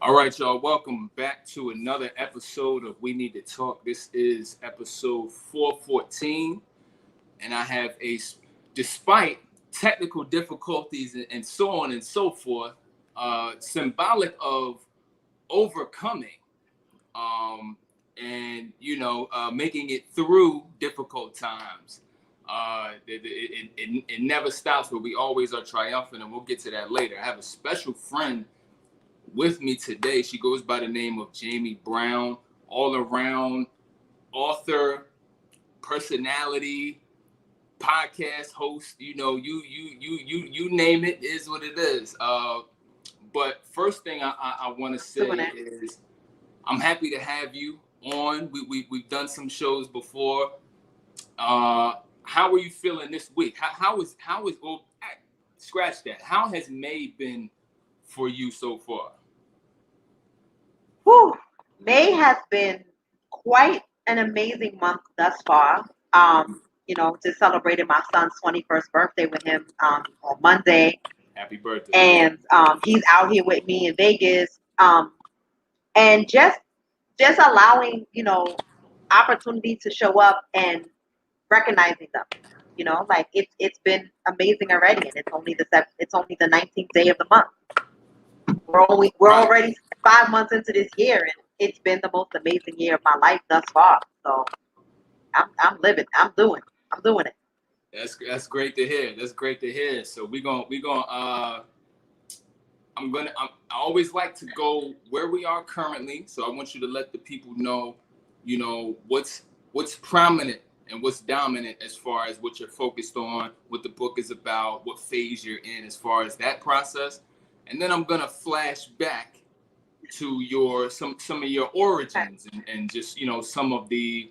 All right, y'all. Welcome back to another episode of We Need to Talk. This is episode 414, and I have despite technical difficulties and so on and so forth, symbolic of overcoming, and making it through difficult times. It never stops, but we always are triumphant, and we'll get to that later. I have a special friend with me today. She goes by the name of Jamie Brown, all around author, personality, podcast host. You name it is what it is. But first thing I want to say is I'm happy to have you on. We've done some shows before. How are you feeling this week? How is well, scratch that. How has May been for you so far? Whew. May has been quite an amazing month thus far. Just celebrated my son's 21st birthday with him on Monday. Happy birthday. And he's out here with me in Vegas. And just allowing, opportunity to show up and recognizing them. Like it's been amazing already, and it's only the 19th day of the month. We're already 5 months into this year, and it's been the most amazing year of my life thus far. So I'm living. I'm doing it. That's great to hear. That's great to hear. So I always like to go where we are currently. So I want you to let the people know, what's prominent and what's dominant as far as what you're focused on, what the book is about, what phase you're in as far as that process. And then I'm gonna flash back to some of your origins and just some of the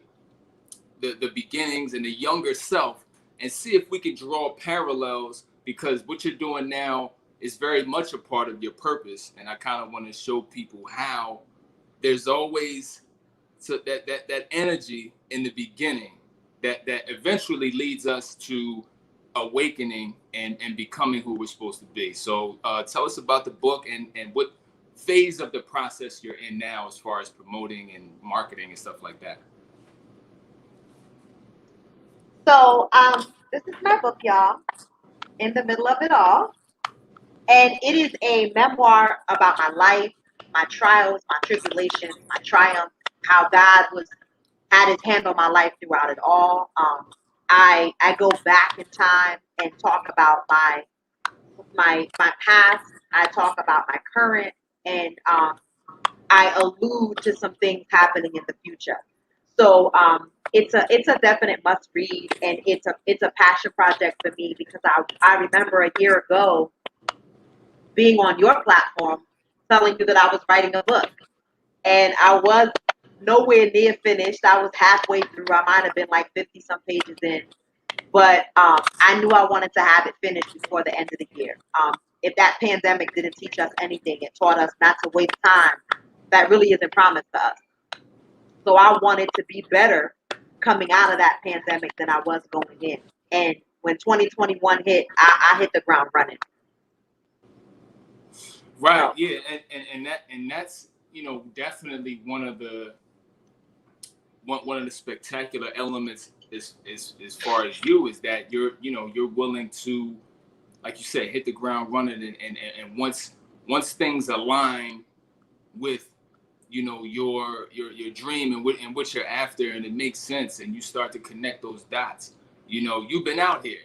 beginnings and the younger self, and see if we can draw parallels, because what you're doing now is very much a part of your purpose. And I kind of want to show people how there's always that energy in the beginning that eventually leads us to awakening and becoming who we're supposed to be. So tell us about the book and what phase of the process you're in now as far as promoting and marketing and stuff like that. So this is my book, y'all. In the middle of it all, and it is a memoir about my life, my trials, my tribulations, my triumphs, how God had His hand on my life throughout it all. I go back in time and talk about my past. I talk about my current, and I allude to some things happening in the future. So it's a definite must read, and it's a passion project for me, because I remember a year ago being on your platform telling you that I was writing a book, and I was nowhere near finished. I was halfway through. I might have been like 50 some pages in, but I knew I wanted to have it finished before the end of the year. If that pandemic didn't teach us anything, it taught us not to waste time that really isn't promised to us. So I wanted to be better coming out of that pandemic than I was going in. And when 2021 hit, I hit the ground running. Right. Yeah. And that's definitely one of the spectacular elements as far as you, is that you're willing to, like you said, hit the ground running, and once things align with your dream and what you're after, and it makes sense, and you start to connect those dots. You've been out here,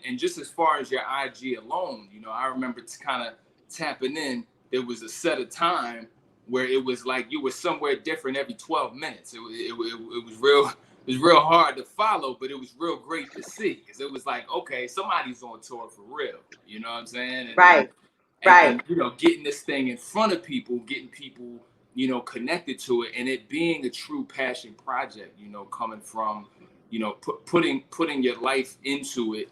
and just as far as your IG alone, I remember kind of tapping in. There was a set of time where it was like you were somewhere different every 12 minutes. It was real. It was real hard to follow, but it was real great to see, because it was like, okay, somebody's on tour for real. You know what I'm saying? Right. And getting this thing in front of people, getting people connected to it, and it being a true passion project, coming from, putting your life into it,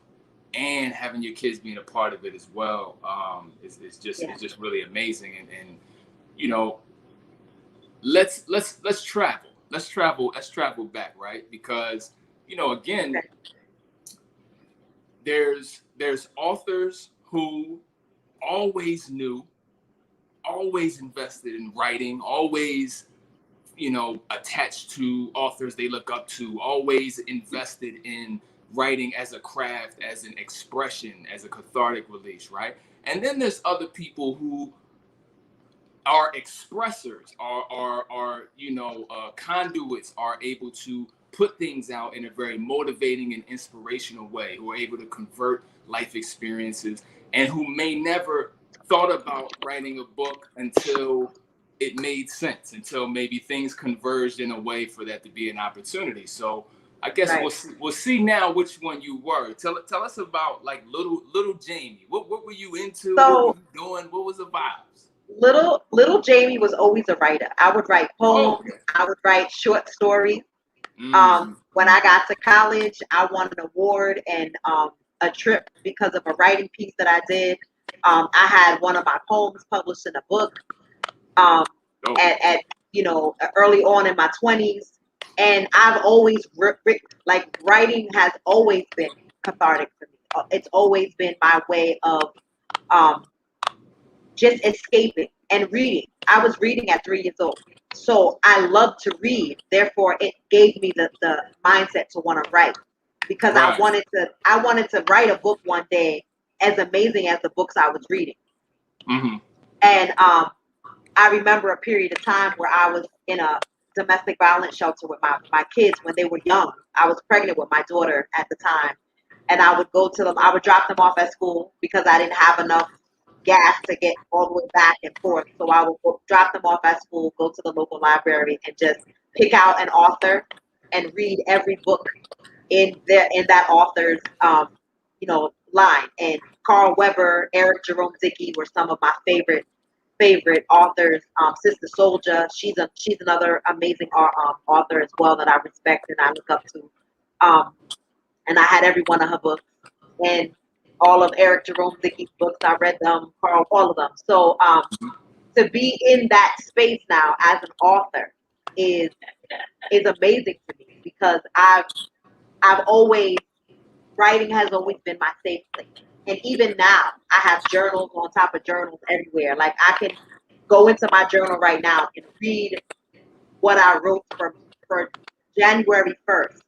and having your kids being a part of it as well. It's just really amazing. And let's travel. Let's travel back, right? Because, again, there's authors who always knew always invested in writing, always, you know, attached to authors they look up to, always invested in writing as a craft, as an expression, as a cathartic release, right? And then there's other people who are expressors, are you know, conduits, are able to put things out in a very motivating and inspirational way, who are able to convert life experiences, and who may never thought about writing a book until it made sense, until maybe things converged in a way for that to be an opportunity. So I guess Right. we'll see now which one you were. Tell us about like little Jamie. What were you into? What were So you doing? What was the vibes? little Jamie was always a writer. I would write Oh, poems. okay. I would write short stories. Mm, When I got to college, I won an award and a trip because of a writing piece that I did. I had one of my poems published in a book um, oh, at you know early on in my 20s, and I've always like writing has always been cathartic for me. It's always been my way of um, just escaping and reading. I was reading at 3 years old. So I love to read. Therefore, it gave me the mindset to want to write because right. I wanted to write a book one day as amazing as the books I was reading. Mm-hmm. And I remember a period of time where I was in a domestic violence shelter with my kids when they were young. I was pregnant with my daughter at the time. And I would go to them, I would drop them off at school because I didn't have enough gas to get all the way back and forth. So I would drop them off at school, go to the local library, and just pick out an author and read every book in that author's you know line. And Carl Weber, Eric Jerome Dickey were some of my favorite authors. Sister Soldier, she's another amazing author as well that I respect and I look up to. And I had every one of her books and all of Eric Jerome Dickey's books. I read them, Carl, all of them. So to be in that space now as an author is amazing to me because I've always writing has always been my safe place. And even now, I have journals on top of journals everywhere. Like I can go into my journal right now and read what I wrote for January 1st.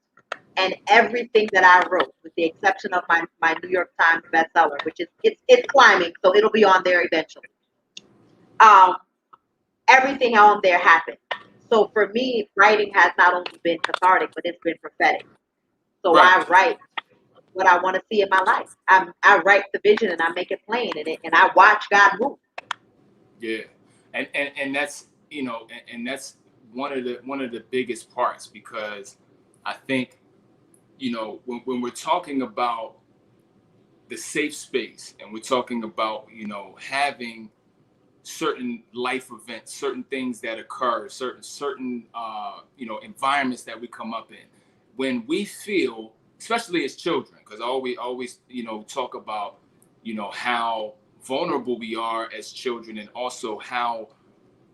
And everything that I wrote, with the exception of my New York Times bestseller, which is it's climbing, so it'll be on there eventually. Um, Everything on there happened. So for me, writing has not only been cathartic, but it's been prophetic. So Right. I write what I want to see in my life. I write the vision and I make it plain, and I watch God move. Yeah. And that's, you know, and that's one of the biggest parts, because I think, you know, when we're talking about the safe space, and we're talking about, you know, having certain life events, certain things that occur, certain you know, environments that we come up in, when we feel, especially as children, because I always you know, talk about, you know, how vulnerable we are as children, and also how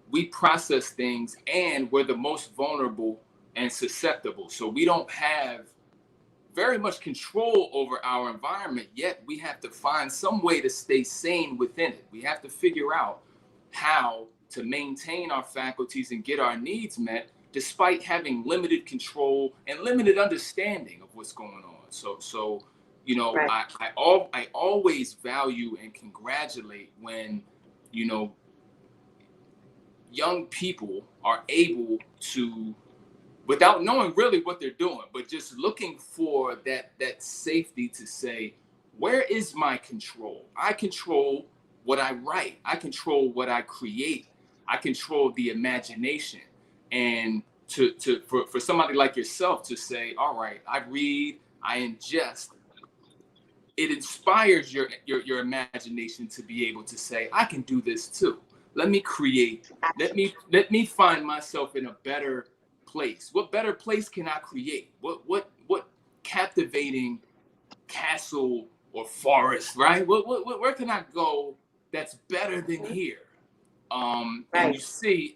we process things, and we're the most vulnerable and susceptible. So we don't have very much control over our environment, yet we have to find some way to stay sane within it. We have to figure out how to maintain our faculties and get our needs met despite having limited control and limited understanding of what's going on. So you know, Right. I always value and congratulate when, you know, young people are able to, without knowing really what they're doing, but just looking for that safety to say, where is my control? I control what I write. I control what I create. I control the imagination. And for somebody like yourself to say, all right, I read, I ingest, it inspires your imagination to be able to say, I can do this too. Let me create. Let me find myself in a better place. What better place can I create? What captivating castle or forest, right? Where can I go that's better than here? And Right. you see,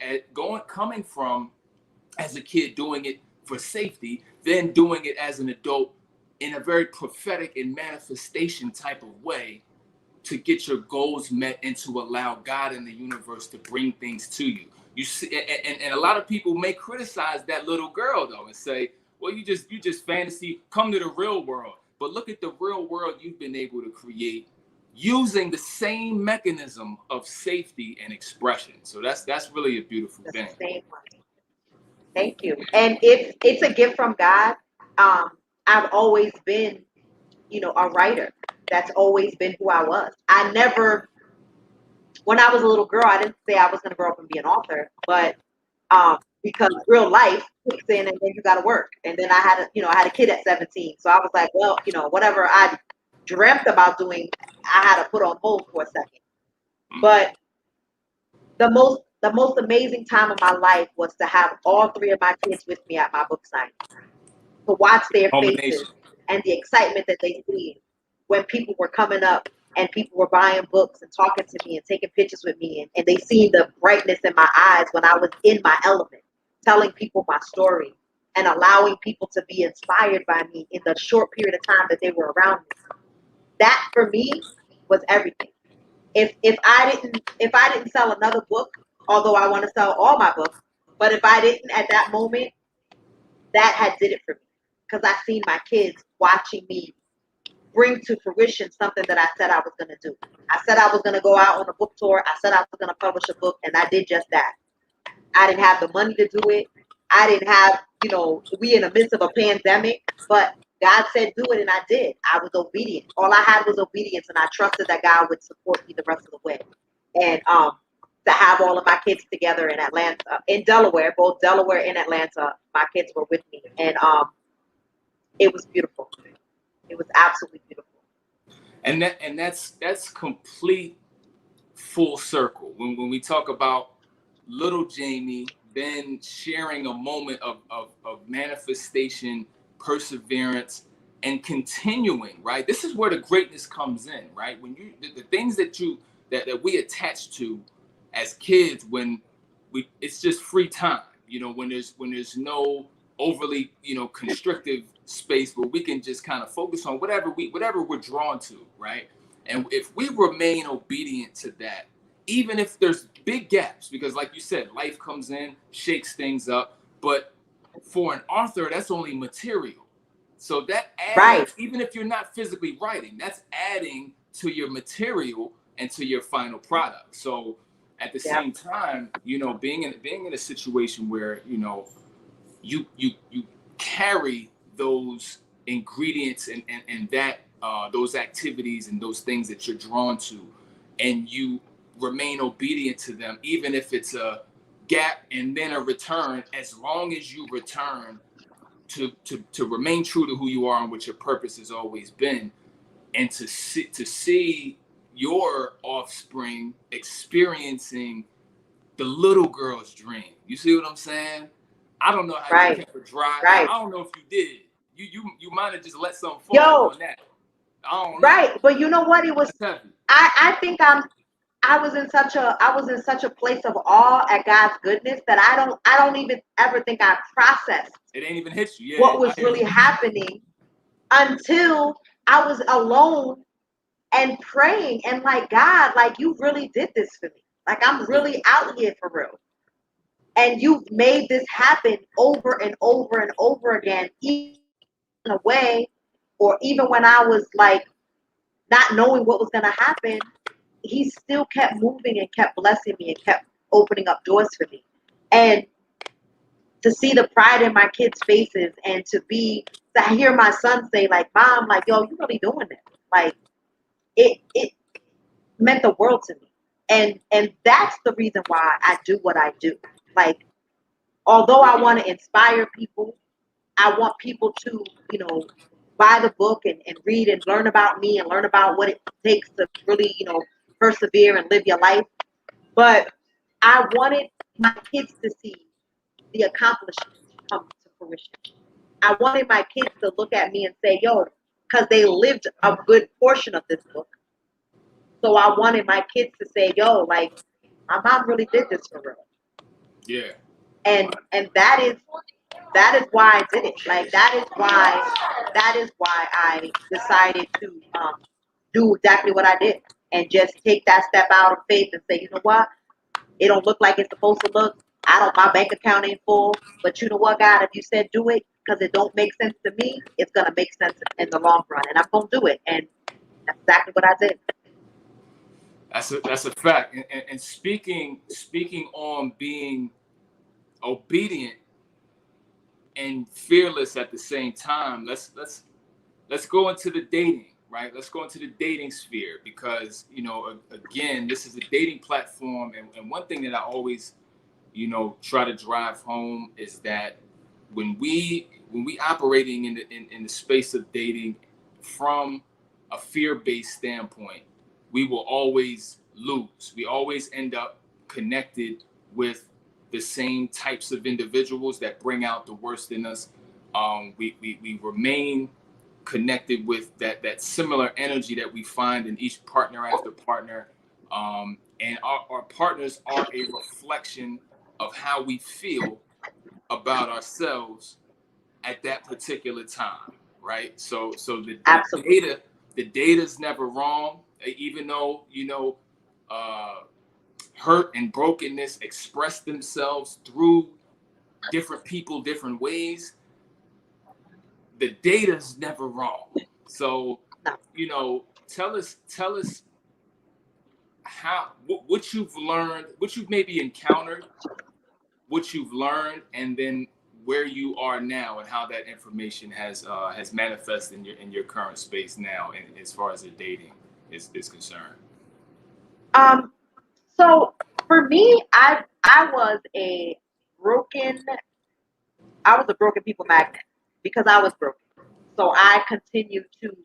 coming from as a kid doing it for safety, then doing it as an adult in a very prophetic and manifestation type of way to get your goals met and to allow God and the universe to bring things to you. You see, and a lot of people may criticize that little girl though and say, well, you just fantasy, come to the real world. But look at the real world you've been able to create using the same mechanism of safety and expression. So that's really a beautiful The thing. same one. Thank you. And it's a gift from God. I've always been, a writer. That's always been who I was. I never, when I was a little girl, I didn't say I was going to grow up and be an author, but because real life kicks in and then you got to work. And then I had a kid at 17. So I was like, well, whatever I dreamt about doing, I had to put on hold for a second. But the most amazing time of my life was to have all three of my kids with me at my book signing, to watch their faces and the excitement that they see when people were coming up and people were buying books and talking to me and taking pictures with me, and they seen the brightness in my eyes when I was in my element, telling people my story and allowing people to be inspired by me in the short period of time that they were around me. That for me was everything. If I didn't sell another book, although I want to sell all my books, but if I didn't at that moment, that had did it for me, because I seen my kids watching me bring to fruition something that I said I was going to do. I said I was going to go out on a book tour. I said I was going to publish a book, and I did just that. I didn't have the money to do it. I didn't have, we in the midst of a pandemic, but God said do it, and I did. I was obedient. All I had was obedience, and I trusted that God would support me the rest of the way. And to have all of my kids together in Atlanta, in Delaware, both Delaware and Atlanta, my kids were with me, and it was beautiful. It was absolutely beautiful. And that's complete full circle. When we talk about little Jamie, then sharing a moment of manifestation, perseverance, and continuing, right? This is where the greatness comes in, right? When the things that we attach to as kids, when it's just free time, when there's no overly, constrictive space where we can just kind of focus on whatever we're drawn to, right? And if we remain obedient to that, even if there's big gaps, because like you said, life comes in, shakes things up, but for an author, that's only material. So that adds, right, even if you're not physically writing, that's adding to your material and to your final product. So at the same time, being in a situation where, you carry those ingredients and that those activities and those things that you're drawn to, and you remain obedient to them, even if it's a gap and then a return, as long as you return to remain true to who you are and what your purpose has always been, and to see your offspring experiencing the little girl's dream. You see what I'm saying? I don't know how you kept her dry. Right. I don't know if you did. You might have just let something fall on that. I don't know. Right, but you know what? It was. I think I was in such a place of awe at God's goodness that I don't even ever think I processed. It ain't even hit you. Yeah, what was really happening until I was alone and praying and like, God, like, you really did this for me. Like, I'm really out here for real. And you've made this happen over and over and over again, even in a way, or even when I was like not knowing what was going to happen, he still kept moving and kept blessing me and kept opening up doors for me. And to see the pride in my kids' faces and to hear my son say, like, Mom, like, yo, you really doing this. Like, it meant the world to me. And that's the reason why I do what I do. Like, although I want to inspire people, I want people to, buy the book and read and learn about me and learn about what it takes to really, persevere and live your life. But I wanted my kids to see the accomplishments come to fruition. I wanted my kids to look at me and say, yo, because they lived a good portion of this book. So I wanted my kids to say, yo, like, my mom really did this for real. Yeah. And that is why I did it. Like, that is why I decided to do exactly what I did. and just take that step out of faith and say, you know what? It don't look like it's supposed to look. My bank account ain't full. But you know what, God, if you said do it because it don't make sense to me, it's going to make sense in the long run. And I'm going to do it. And that's exactly what I did. That's a fact. And speaking on being obedient and fearless at the same time, let's go into the dating, right? Let's go into the dating sphere because, you know, again, this is a dating platform. And one thing that I always, you know, try to drive home is that when we operating in the space of dating from a fear-based standpoint, we will always lose. We always end up connected with the same types of individuals that bring out the worst in us. We remain connected with that similar energy that we find in each partner after partner. And our partners are a reflection of how we feel about ourselves at that particular time, right? So the data's never wrong, even though, you know, hurt and brokenness express themselves through different people, different ways. The data's never wrong. So, you know, tell us how what you've learned, what you've maybe encountered, what you've learned, and then where you are now and how that information has manifested in your current space now, and as far as the dating is concerned. So for me, I was a broken people magnet because I was broken. So I continued to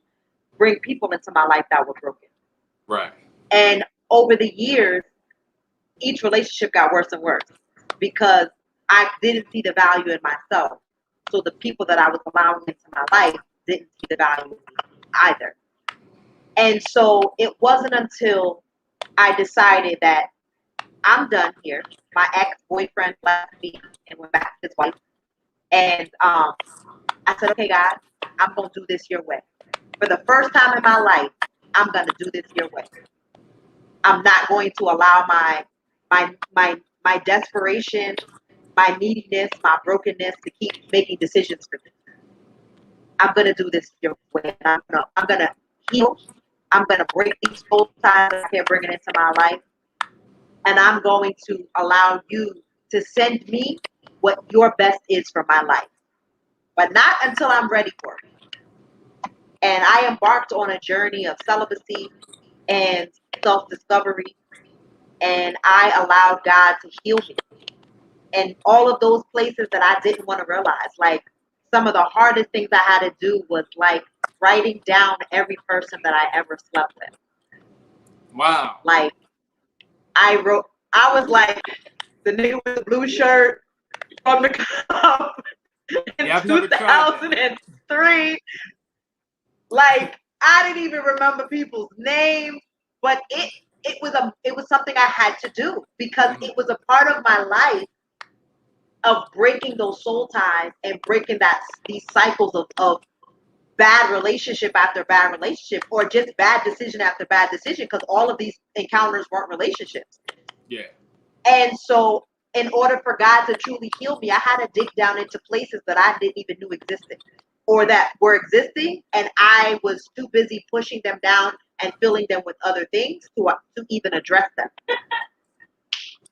bring people into my life that were broken. Right. And over the years, each relationship got worse and worse because I didn't see the value in myself. So the people that I was allowing into my life didn't see the value in me either. And so it wasn't until I decided that I'm done here. My ex-boyfriend left me and went back to his wife. And I said, okay, God, I'm going to do this your way. For the first time in my life, I'm going to do this your way. I'm not going to allow my desperation, my neediness, my brokenness to keep making decisions for me. I'm going to do this your way. I'm going to heal. I'm going to break these soul ties that I kept bringing into my life. And I'm going to allow you to send me what your best is for my life. But not until I'm ready for it. And I embarked on a journey of celibacy and self-discovery. And I allowed God to heal me. And all of those places that I didn't want to realize, like some of the hardest things I had to do was like writing down every person that I ever slept with. Wow. Like I was like the nigga with the blue shirt from the club in 2003. Like I didn't even remember people's names, but it was something I had to do because it was a part of my life of breaking those soul ties and breaking these cycles of bad relationship after bad relationship, or just bad decision after bad decision, because all of these encounters weren't relationships. Yeah. And so in order for God to truly heal me, I had to dig down into places that I didn't even know existed or that were existing, and I was too busy pushing them down and filling them with other things to even address them.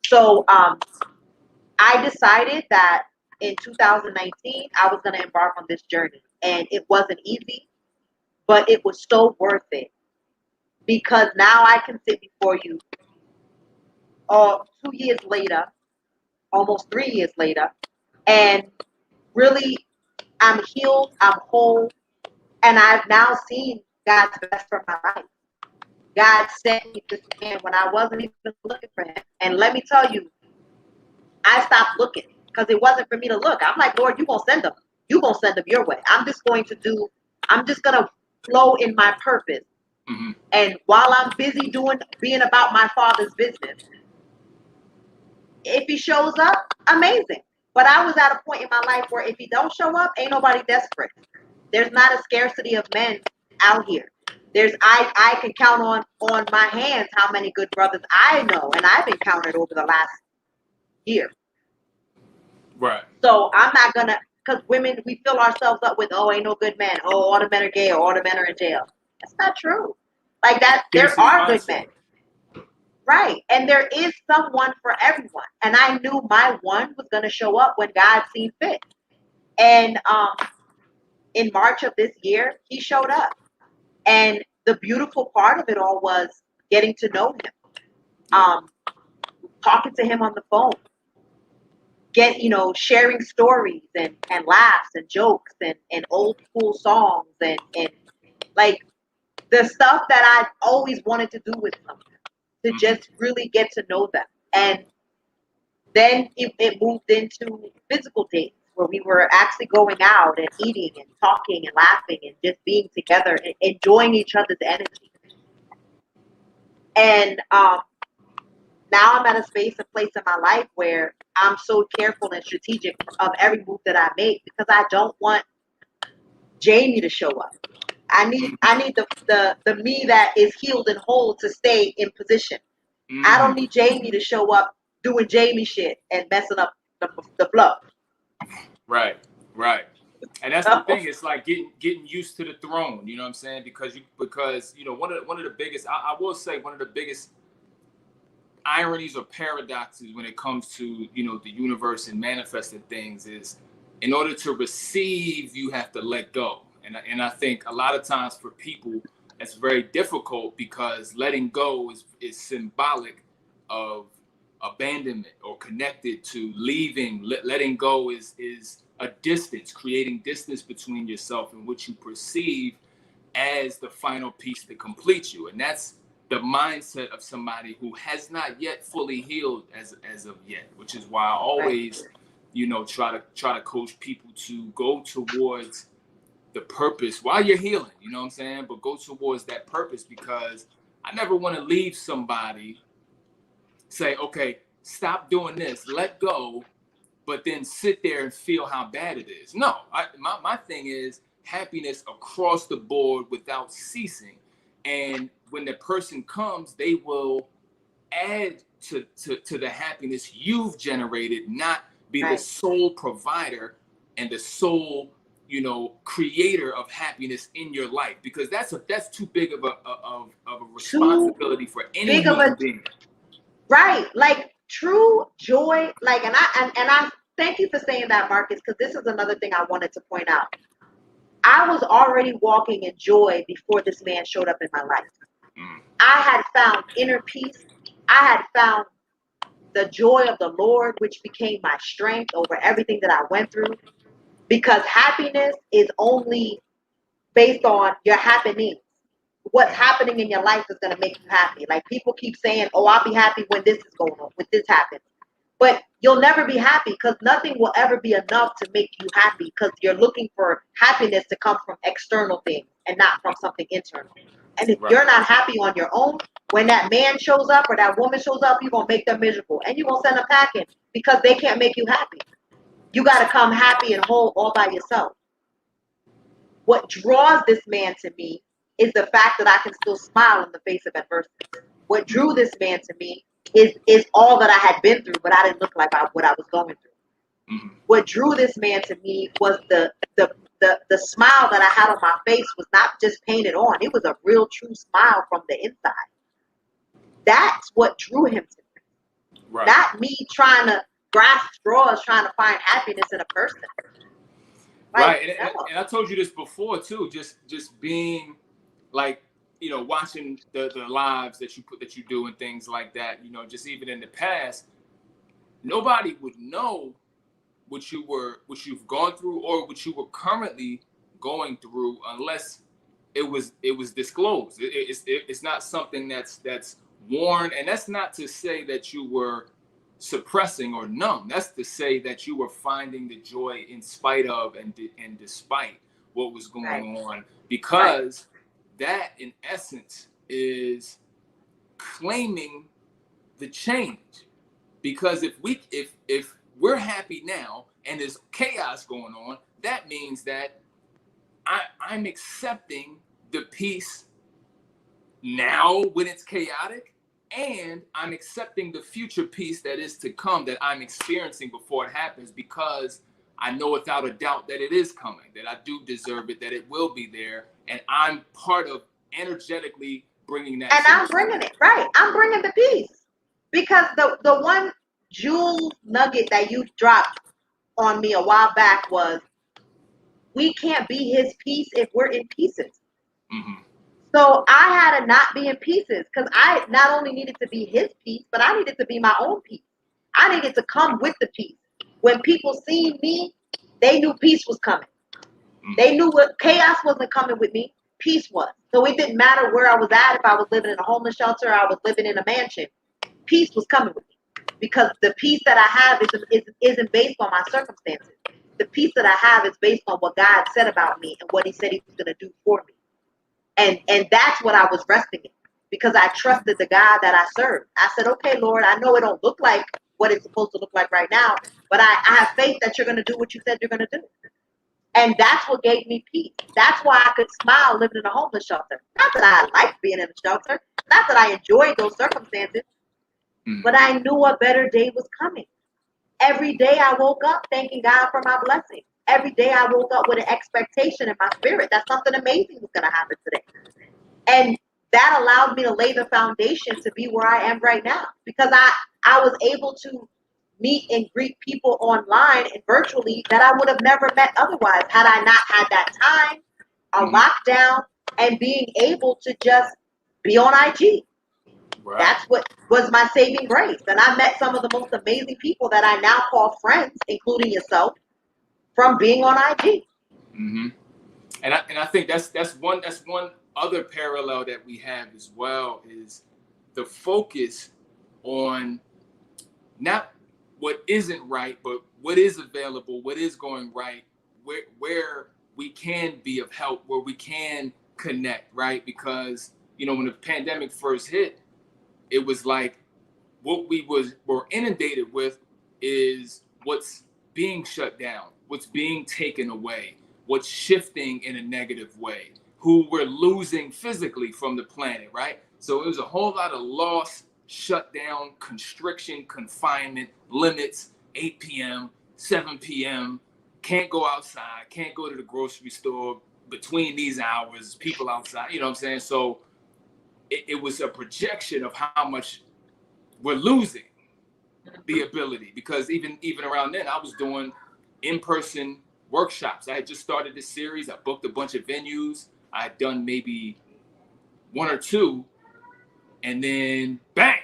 So I decided that in 2019, I was going to embark on this journey. And it wasn't easy, but it was so worth it. Because now I can sit before you 2 years later, almost 3 years later, and really I'm healed, I'm whole, and I've now seen God's best for my life. God sent me this man when I wasn't even looking for him. And let me tell you, I stopped looking because it wasn't for me to look. I'm like, Lord, you're going to send them. You're going to send them your way. I'm just going to flow in my purpose. Mm-hmm. And while I'm busy being about my Father's business, if he shows up, amazing. But I was at a point in my life where if he don't show up, ain't nobody desperate. There's not a scarcity of men out here. I can count on my hands how many good brothers I know, and I've encountered over the last year. Right. So I'm not gonna, because women, we fill ourselves up with, oh, ain't no good men, oh, all the men are gay, or all the men are in jail. That's not true. Like that, there Scarcity are good mindset. men, right? And there is someone for everyone. And I knew my one was gonna show up when God seen fit. And in March of this year, he showed up. And the beautiful part of it all was getting to know him, talking to him on the phone, sharing stories and laughs and jokes and old school songs and like the stuff that I always wanted to do with someone, to just really get to know them. And then it moved into physical dates where we were actually going out and eating and talking and laughing and just being together and enjoying each other's energy. And now I'm at a space and place in my life where I'm so careful and strategic of every move that I make because I don't want Jamie to show up. I need the me that is healed and whole to stay in position. I don't need Jamie to show up doing Jamie shit and messing up the flow. Right, right. And that's the thing. It's like getting used to the throne. You know what I'm saying? Because one of the biggest, I will say, one of the biggest ironies or paradoxes when it comes to the universe and manifesting things is, in order to receive, you have to let go. And I think a lot of times for people, it's very difficult because letting go is symbolic of abandonment or connected to leaving. Letting go is a distance, creating distance between yourself and what you perceive as the final piece to complete you. And that's the mindset of somebody who has not yet fully healed as of yet, which is why I always, try to coach people to go towards the purpose while you're healing, you know what I'm saying? But go towards that purpose, because I never want to leave somebody, say, okay, stop doing this, let go, but then sit there and feel how bad it is. No, my thing is happiness across the board without ceasing. And when the person comes, they will add to the happiness you've generated, not be the sole provider and the sole creator of happiness in your life, because that's too big of a responsibility for any human being. Right, like true joy, like, and I thank you for saying that, Marcus, because this is another thing I wanted to point out. I was already walking in joy before this man showed up in my life. I had found inner peace. I had found the joy of the Lord, which became my strength over everything that I went through. Because happiness is only based on your happenings. What's happening in your life is going to make you happy. Like people keep saying, oh, I'll be happy when this is going on, when this happens. But you'll never be happy because nothing will ever be enough to make you happy, because you're looking for happiness to come from external things and not from something internal. And if you're not happy on your own, when that man shows up or that woman shows up, you're going to make them miserable. And you're going to send them packing because they can't make you happy. You got to come happy and whole all by yourself. What draws this man to me is the fact that I can still smile in the face of adversity. What drew this man to me is all that I had been through, but I didn't look like what I was going through. What drew this man to me was the smile that I had on my face was not just painted on. It was a real, true smile from the inside. That's what drew him to me. Right. Not me trying to grasp straws, trying to find happiness in a person. Right, and I told you this before too. Just being like, watching the lives that you do and things like that. Just even in the past, nobody would know what you've gone through or what you were currently going through unless it was disclosed. It's not something that's worn, and that's not to say that you were suppressing or numb. That's to say that you were finding the joy in spite of and despite what was going on, because that in essence is claiming the change. Because if we're happy now and there's chaos going on, that means that I'm accepting the peace now when it's chaotic, and I'm accepting the future peace that is to come, that I'm experiencing before it happens, because I know without a doubt that it is coming, that I do deserve it, that it will be there, and I'm part of energetically bringing that. And I'm bringing it, right? I'm bringing the peace, because the one jewel nugget that you dropped on me a while back was, we can't be his peace if we're in pieces. Mm-hmm. So I had to not be in pieces, because I not only needed to be his peace, but I needed to be my own peace. I needed to come with the peace. When people seen me, they knew peace was coming. Mm-hmm. They knew what chaos wasn't coming with me. Peace was. So it didn't matter where I was at, if I was living in a homeless shelter, or I was living in a mansion. Peace was coming with me, because the peace that I have isn't based on my circumstances. The peace that I have is based on what God said about me and what he said he was going to do for me. And that's what I was resting in, because I trusted the God that I served. I said, okay, Lord, I know it don't look like what it's supposed to look like right now, but I have faith that you're going to do what you said you're going to do. And that's what gave me peace. That's why I could smile living in a homeless shelter. Not that I liked being in a shelter, not that I enjoyed those circumstances, but I knew a better day was coming. Every day I woke up thanking God for my blessing. Every day I woke up with an expectation in my spirit that something amazing was going to happen today. And that allowed me to lay the foundation to be where I am right now, because I was able to meet and greet people online and virtually that I would have never met otherwise, had I not had that time, a lockdown, and being able to just be on IG. Right. That's what was my saving grace. And I met some of the most amazing people that I now call friends, including yourself, from being on IG. Mm-hmm. And I think that's one other parallel that we have as well, is the focus on not what isn't right, but what is available, what is going right, where we can be of help, where we can connect, right? Because, you know, when the pandemic first hit, it was like what we were inundated with is what's being shut down, what's being taken away, what's shifting in a negative way, who we're losing physically from the planet, right? So it was a whole lot of loss, shutdown, constriction, confinement, limits, 8 p.m., 7 p.m., can't go outside, can't go to the grocery store between these hours, people outside, you know what I'm saying? So it was a projection of how much we're losing the ability, because even around then I was doing in-person workshops. I had just started this series. I booked a bunch of venues. I had done maybe one or two, and then bang,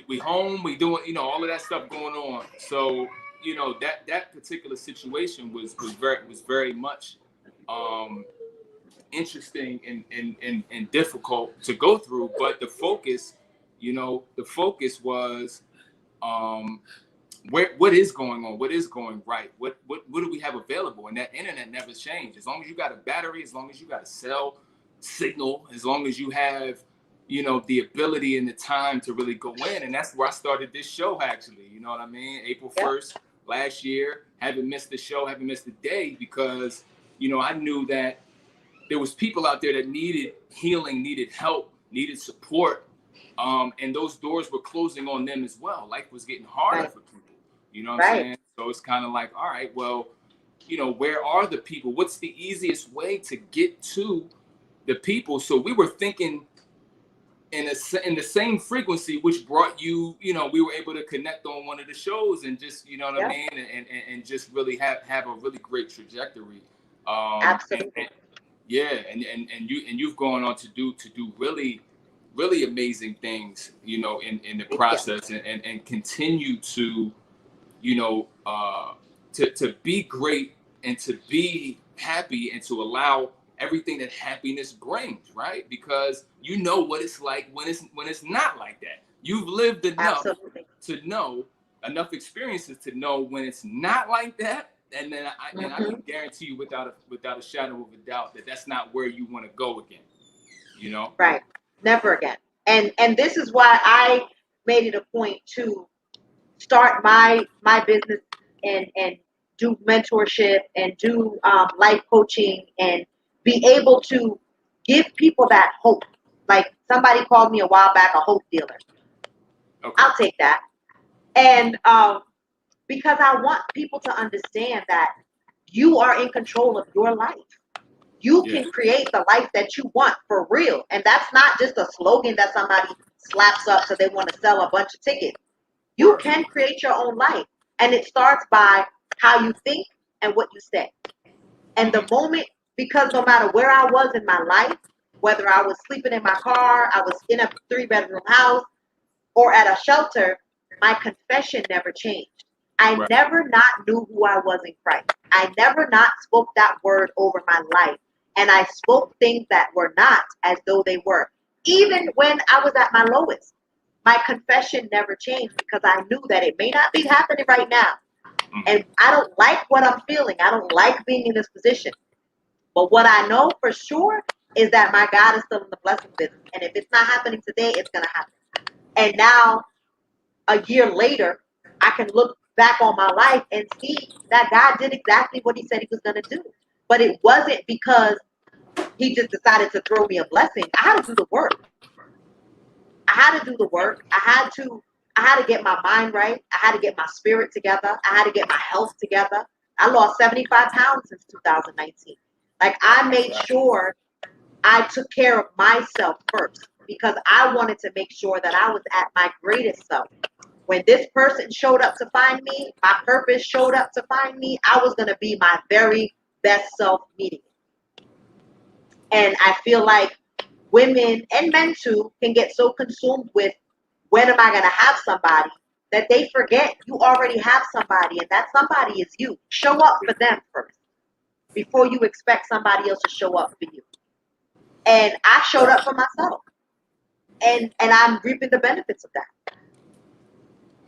we home, we doing, you know, all of that stuff going on. So, you know, that particular situation was very much interesting and difficult to go through. But the focus was what is going on, what is going right, what do we have available, and that internet never changed. As long as you got a battery, as long as you got a cell signal, as long as you have, you know, the ability and the time to really go in. And that's where I started this show, actually, you know what I mean? April 1st last year. Haven't missed the show, haven't missed a day, because, you know, I knew that there was people out there that needed healing, needed help, needed support. And those doors were closing on them as well. Life was getting harder for people. You know what I'm saying? So it's kind of like, all right, well, you know, where are the people? What's the easiest way to get to the people? So we were thinking in the same frequency, which brought you, you know, we were able to connect on one of the shows and just, you know what I mean? And just really have a really great trajectory. Absolutely. And you've gone on to do really, really amazing things, you know, in the process, and continue to, you know, to be great and to be happy and to allow everything that happiness brings, right? Because you know what it's like when it's not like that. You've lived enough to know, enough experiences to know when it's not like that. And then I can guarantee you without a shadow of a doubt that that's not where you want to go again, you know? Right. Never again. And this is why I made it a point to start my business and do mentorship and do life coaching and be able to give people that hope. Like somebody called me a while back a hope dealer. Okay. I'll take that. And because I want people to understand that you are in control of your life. You Yeah. can create the life that you want for real. And that's not just a slogan that somebody slaps up so they want to sell a bunch of tickets. You Word. can create your own life. And it starts by how you think and what you say. And the moment, because no matter where I was in my life, whether I was sleeping in my car, I was in a 3-bedroom house, or at a shelter, my confession never changed. I Right. never not knew who I was in Christ. I never not spoke that word over my life. And I spoke things that were not as though they were. Even when I was at my lowest, my confession never changed because I knew that it may not be happening right now. And I don't like what I'm feeling. I don't like being in this position. But what I know for sure is that my God is still in the blessing business. And if it's not happening today, it's going to happen. And now, a year later, I can look back on my life and see that God did exactly what he said he was going to do. But it wasn't because he just decided to throw me a blessing. I had to do the work. I had to do the work. I had to get my mind right. I had to get my spirit together. I had to get my health together. I lost 75 pounds since 2019. Like I made sure I took care of myself first because I wanted to make sure that I was at my greatest self. When this person showed up to find me, my purpose showed up to find me, I was going to be my very best self meeting it. And I feel like women and men too can get so consumed with when am I going to have somebody that they forget you already have somebody and that somebody is you. Show up for them first before you expect somebody else to show up for you. And I showed up for myself. And I'm reaping the benefits of that.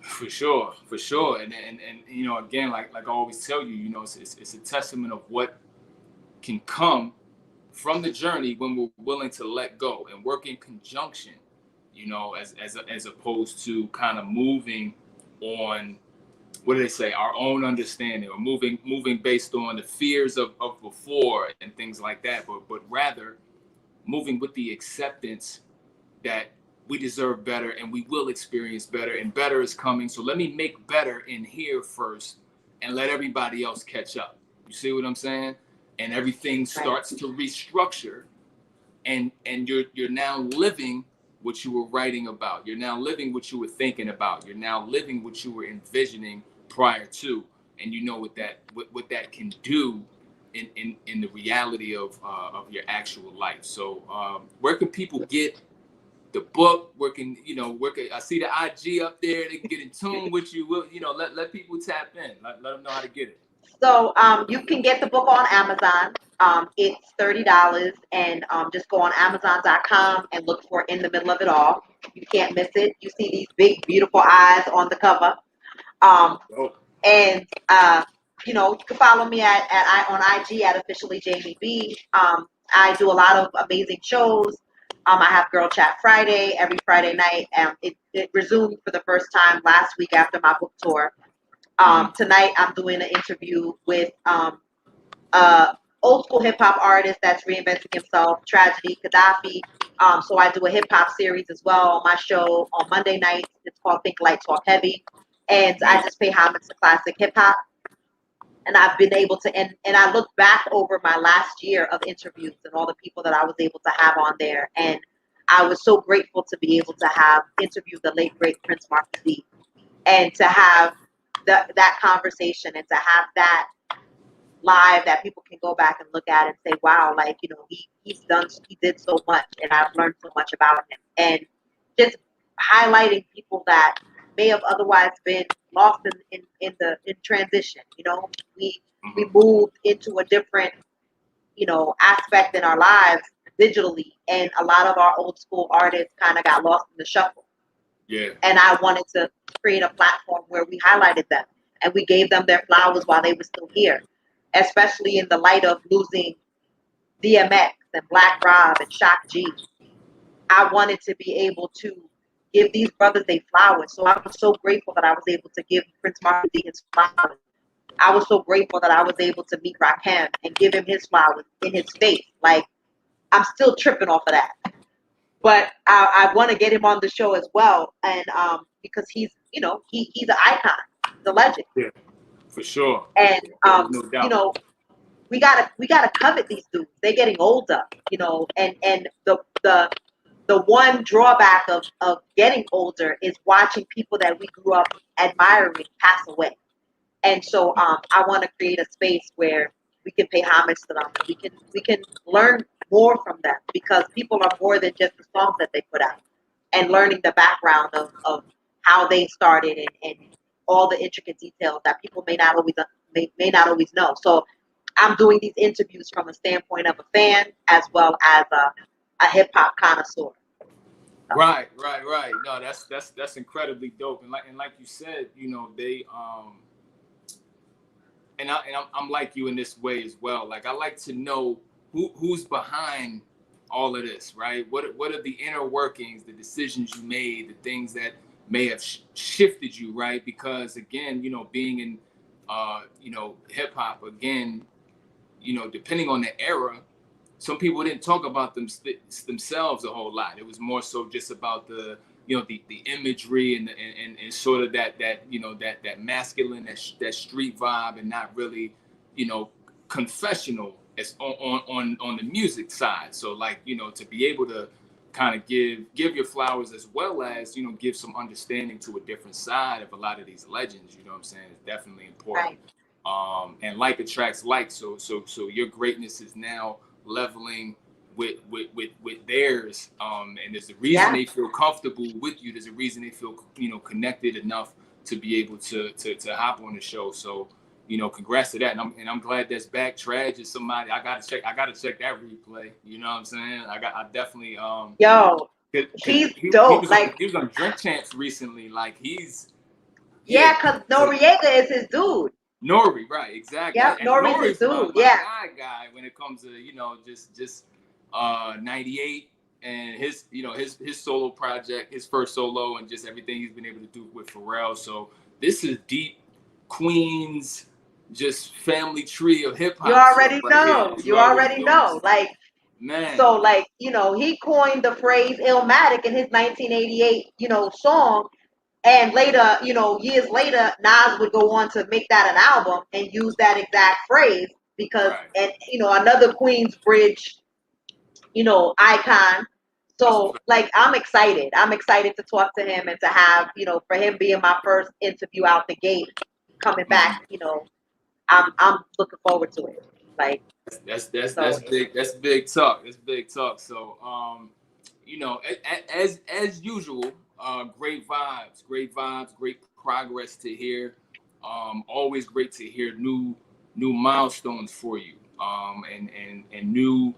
For sure, for sure, and you know, again, like I always tell you, you know, it's a testament of what can come from the journey when we're willing to let go and work in conjunction, you know, as opposed to kind of moving on, what do they say, our own understanding, or moving based on the fears of before and things like that, but rather moving with the acceptance that we deserve better and we will experience better and better is coming. So let me make better in here first and let everybody else catch up. You see what I'm saying? And everything starts to restructure, and you're now living what you were writing about. You're now living what you were thinking about. You're now living what you were envisioning prior to, and you know what that can do in the reality of your actual life. So where can people get the book? Where can, you know, I see the IG up there, they can get in tune with you. You know, let people tap in, let them know how to get it. So you can get the book on Amazon. It's $30, and just go on Amazon.com and look for In the Middle of It All. You can't miss it. You see these big, beautiful eyes on the cover. And you know, you can follow me on IG at officially Jamie B. I do a lot of amazing shows. I have Girl Chat Friday every Friday night, and it resumed for the first time last week after my book tour. Tonight I'm doing an interview with old school hip hop artist that's reinventing himself, Tragedy Gaddafi. So I do a hip hop series as well on my show on Monday nights. It's called Think Light Talk Heavy, and I just pay homage to classic hip hop. And I've been able to, and I look back over my last year of interviews and all the people that I was able to have on there, and I was so grateful to be able to have interviewed the late great Prince Marcus Lee, and to have that conversation and to have that live that people can go back and look at and say, wow, like, you know, he did so much, and I've learned so much about him. And just highlighting people that may have otherwise been lost in transition. You know, we moved into a different, you know, aspect in our lives digitally, and a lot of our old school artists kind of got lost in the shuffle. Yeah. And I wanted to create a platform where we highlighted them and we gave them their flowers while they were still here, especially in the light of losing DMX and Black Rob and Shock G. I wanted to be able to give these brothers their flowers. So I was so grateful that I was able to give Prince Marcus his flowers. I was so grateful that I was able to meet Rakim and give him his flowers in his face. Like, I'm still tripping off of that. but I want to get him on the show as well, and because he's he's an icon, he's a legend, Yeah, for sure. and There's no doubt. we gotta covet these dudes. They're getting older, and the one drawback of getting older is watching people that we grew up admiring pass away. And so I want to create a space where we can pay homage to them. We can learn more from them because people are more than just the songs that they put out, and learning the background of how they started, and all the intricate details that people may not always know. So I'm doing these interviews from a standpoint of a fan as well as a hip hop connoisseur. Right, right, right. No, that's incredibly dope. And like you said, they I'm like you in this way as well. Like I like to know who's behind all of this, right? What are the inner workings, the decisions you made, the things that may have shifted you, right? Because again, being in hip hop again, depending on the era, some people didn't talk about themselves a whole lot. It was more so just about the imagery and sort of that masculine, that street vibe, and not really confessional as on the music side. So like to be able to kind of give your flowers, as well as give some understanding to a different side of a lot of these legends. You know what I'm saying? It's definitely important. Right. And like attracts like. So your greatness is now leveling with theirs, and there's a reason they feel comfortable with you. There's a reason they feel connected enough to be able to hop on the show. So congrats to that, and I'm glad that's back. Traj is somebody I gotta check that replay. You know what I'm saying? I definitely Yo, he's dope. He was on Drink Champs recently. Like yeah, because Noriega is his dude. Nori, right? Exactly. Yep, Nori's his dude. My guy when it comes to just 98 and his solo project, his first solo, and just everything he's been able to do with Pharrell. So this is deep Queens, just family tree of hip hop. You already know. You already know. Like, man. So like he coined the phrase "Illmatic" in his 1988 song. And later, years later, Nas would go on to make that an album and use that exact phrase because, and another Queensbridge, icon. So like, I'm excited. I'm excited to talk to him and to have, for him being my first interview out the gate, coming back. I'm looking forward to it. Like that's big. That's big talk. That's big talk. So as usual. Great vibes, great progress to hear. Always great to hear new milestones for you, and new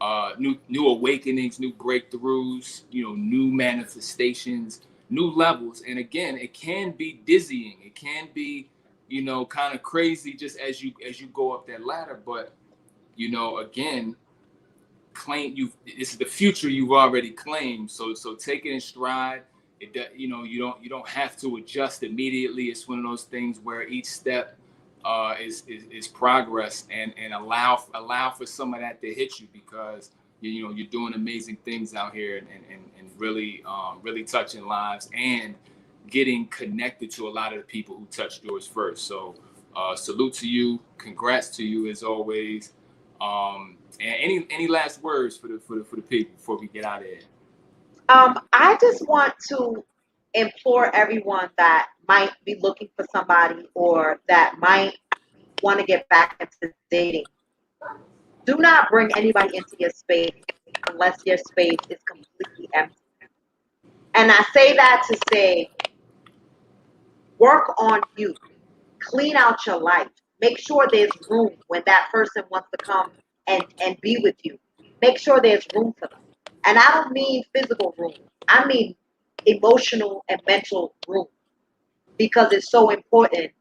awakenings, new breakthroughs, new manifestations, new levels. And again, it can be dizzying. It can be, kind of crazy just as you go up that ladder. But again, this is the future you've already claimed. So take it in stride. You don't have to adjust immediately. It's one of those things where each step is progress, and allow for some of that to hit you, because you're doing amazing things out here, and really touching lives and getting connected to a lot of the people who touched yours first. So salute to you, congrats to you as always. And any last words for the people before we get out of here? I just want to implore everyone that might be looking for somebody, or that might want to get back into dating. Do not bring anybody into your space unless your space is completely empty. And I say that to say, work on you, clean out your life, make sure there's room when that person wants to come and be with you. Make sure there's room for them. And I don't mean physical room. I mean emotional and mental room, because it's so important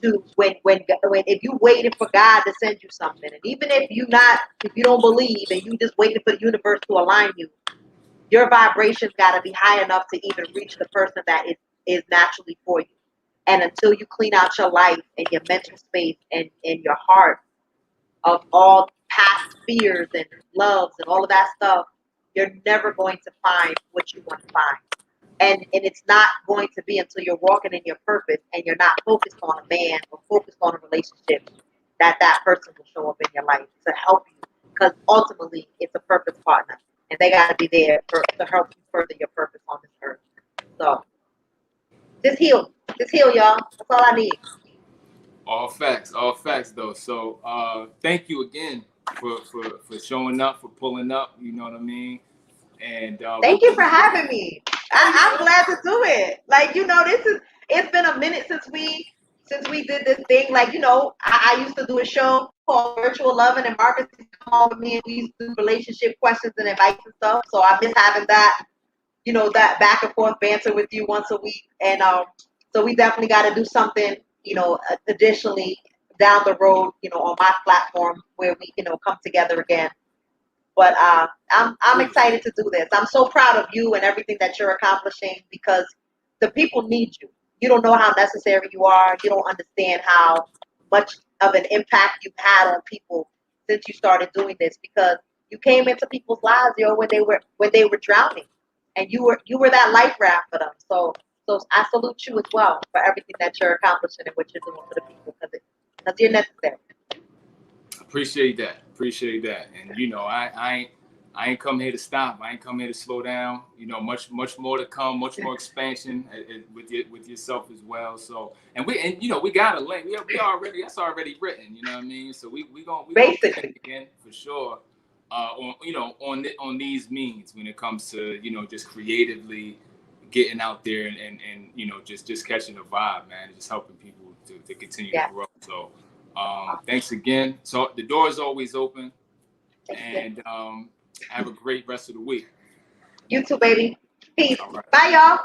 to when if you waiting for God to send you something, and even if you don't believe and you just waiting for the universe to align you, your vibration's got to be high enough to even reach the person that is naturally for you. And until you clean out your life and your mental space and your heart of all past fears and loves and all of that stuff, you're never going to find what you want to find. And it's not going to be until you're walking in your purpose and you're not focused on a man or focused on a relationship that person will show up in your life to help you. Because ultimately, it's a purpose partner, and they got to be there to help you further your purpose on this earth. So just heal, y'all. That's all I need. All facts though. So thank you again for showing up, for pulling up. You know what I mean? And thank you for having me. I'm glad to do it. Like, it's been a minute since we did this thing. Like, I used to do a show called Virtual Loving, and Marcus used to come on with me, and we used to do relationship questions and advice and stuff. So I miss having that, that back and forth banter with you once a week. And so we definitely got to do something, additionally down the road, on my platform where we, come together again. But I'm excited to do this. I'm so proud of you and everything that you're accomplishing, because the people need you. You don't know how necessary you are. You don't understand how much of an impact you've had on people since you started doing this, because you came into people's lives, when they were drowning, and you were that life raft for them. So I salute you as well for everything that you're accomplishing and what you're doing for the people, because you're necessary. Appreciate that. And I ain't come here to stop. I ain't come here to slow down. Much more to come, much more expansion with yourself as well. So we got a link. That's already written. You know what I mean? So we gonna again for sure. On these means when it comes to just creatively getting out there and just catching the vibe, man, just helping people to continue to grow. So. Thanks again. So the door is always open, and have a great rest of the week. You too, baby. Peace. Right. Bye, y'all.